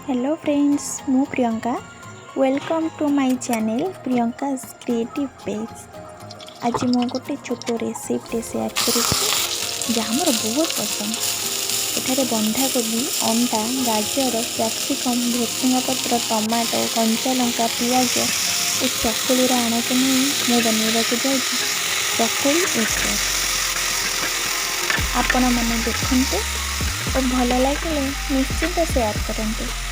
Hello friends, मु Priyanka. Welcome to my channel Priyanka's creative page. आज मु गोटे छोट रेसिपी शेयर करुँगी जहाँ मोर बहुत पसंद। एठारे बंधाकोबी, अंडा, गाजर, कैप्सिकम, भृसंगा पत्र, टमाटो, कंचा लंका, पियाज और चकुलीर आण को नहीं मैं बनवा जाऊँ चकुली एग। आपण मैंने देखते और भल लगे निश्चिंत शेयर करते।